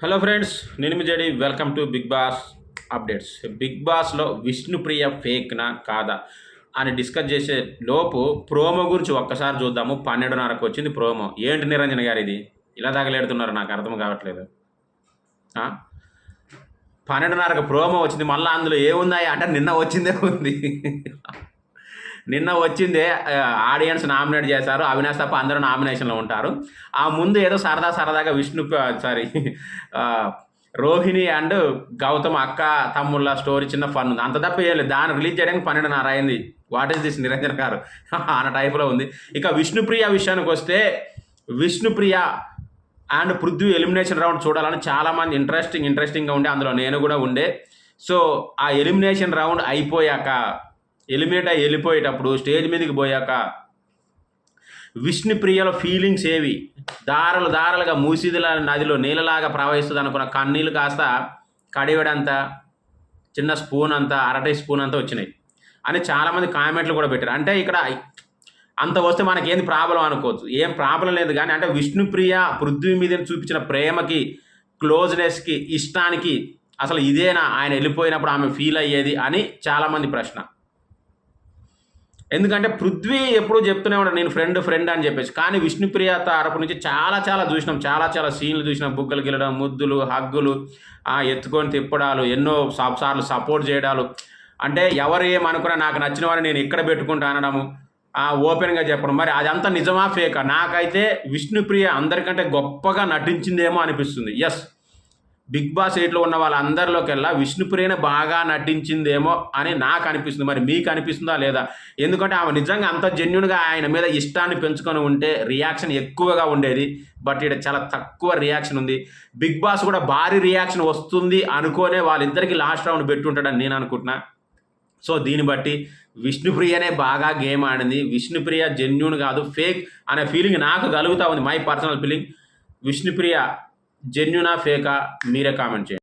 Hello friends, నేను మీ Jadi. Welcome to Bigg Boss updates. Bigg బాస్లో విష్ణుప్రియ ఫేక్నా కాదా అని డిస్కస్ చేసే లోపు ప్రోమో గురించి ఒక్కసారి చూద్దాము. 12:30కు వచ్చింది ప్రోమో. ఏంటి నిరంజన్ గారు ఇది ఇలా తగలెడుతున్నారు? నాకు అర్థం కావట్లేదు. 12:30కు ప్రోమో వచ్చింది, మళ్ళీ అందులో ఏముందా అంటే నిన్న వచ్చిందే ఉంది. నిన్న వచ్చిందే ఆడియన్స్ నామినేట్ చేశారు. అవినాష్ తప్ప అందరూ నామినేషన్లో ఉంటారు. ఆ ముందు ఏదో సరదాగా రోహిణి అండ్ గౌతమ్ అక్క తమ్ముళ్ళ స్టోరీ చిన్న ఫన్ ఉంది, అంత తప్ప ఏం లేదు. దాన్ని రిలీజ్ చేయడానికి 12:30 అయింది. వాట్ ఈస్ దిస్ నిరంజన్ గారు అన్న టైప్లో ఉంది. ఇక విష్ణుప్రియ విషయానికి వస్తే, Vishnupriya and Prithvi elimination round చూడాలని చాలామంది ఇంట్రెస్టింగ్గా ఉండే, అందులో నేను కూడా ఉండే. సో ఆ ఎలిమినేషన్ రౌండ్ అయిపోయాక, ఎలిమినేట్ అయ్యి వెళ్ళిపోయేటప్పుడు స్టేజ్ మీదకి పోయాక విష్ణుప్రియలో ఫీలింగ్స్ ఏవి దారాలుగా మూసిదిల నదిలో నీళ్ళలాగా ప్రవహిస్తుంది అనుకున్న కన్నీళ్ళు కాస్త కడివడంతా చిన్న స్పూన్ అంతా, అరటి స్పూన్ అంతా వచ్చినాయి అని చాలామంది కామెంట్లు కూడా పెట్టారు. అంటే ఇక్కడ అంత వస్తే మనకేంది ప్రాబ్లం అనుకోవచ్చు, ఏం ప్రాబ్లం లేదు. కానీ అంటే విష్ణుప్రియ పృథ్వీ మీద చూపించిన ప్రేమకి, క్లోజ్నెస్కి, ఇష్టానికి అసలు ఇదేనా ఆయన వెళ్ళిపోయినప్పుడు ఆమె ఫీల్ అయ్యేది అని చాలామంది ప్రశ్న. ఎందుకంటే పృథ్వీ ఎప్పుడూ చెప్తూనే ఉంటాడు నేను ఫ్రెండ్ అని చెప్పేసి. కానీ విష్ణుప్రియ తరపు నుంచి చాలా చూసినాం, చాలా సీన్లు చూసినాం. బుగ్గలు గిల్లడం, ముద్దులు, హగ్గులు, ఎత్తుకొని తిప్పడాలు, ఎన్నో సార్లు సపోర్ట్ చేయడాలు. అంటే ఎవరు ఏమనుకున్నా నాకు నచ్చిన వారిని నేను ఇక్కడ పెట్టుకుంటా అనడము, ఓపెన్గా చెప్పడం. మరి అదంతా నిజమా ఫేకా? నాకైతే విష్ణుప్రియ అందరికంటే గొప్పగా నటించిందేమో అనిపిస్తుంది. ఎస్, బిగ్ బాస్ 8లో ఉన్న వాళ్ళందరిలోకెల్లా విష్ణుప్రియనే బాగా నటించిందేమో అని నాకు అనిపిస్తుంది. మరి మీకు అనిపిస్తుందా లేదా? ఎందుకంటే ఆమె నిజంగా అంత జెన్యున్గా ఆయన మీద ఇష్టాన్ని పెంచుకొని ఉంటే రియాక్షన్ ఎక్కువగా ఉండేది. బట్ ఇక్కడ చాలా తక్కువ రియాక్షన్ ఉంది. బిగ్ బాస్ కూడా భారీ రియాక్షన్ వస్తుంది అనుకోనే వాళ్ళిద్దరికీ లాస్ట్ రౌండ్ పెట్టుంటాడని నేను అనుకుంటున్నా. సో దీన్ని బట్టి విష్ణుప్రియనే బాగా గేమ్ ఆడింది. విష్ణుప్రియ జెన్యున్ కాదు, ఫేక్ అనే ఫీలింగ్ నాకు కలుగుతూ ఉంది. My personal feeling. విష్ణుప్రియ జెన్యునా ఫేకా? మీరే కామెంట్ చేయండి.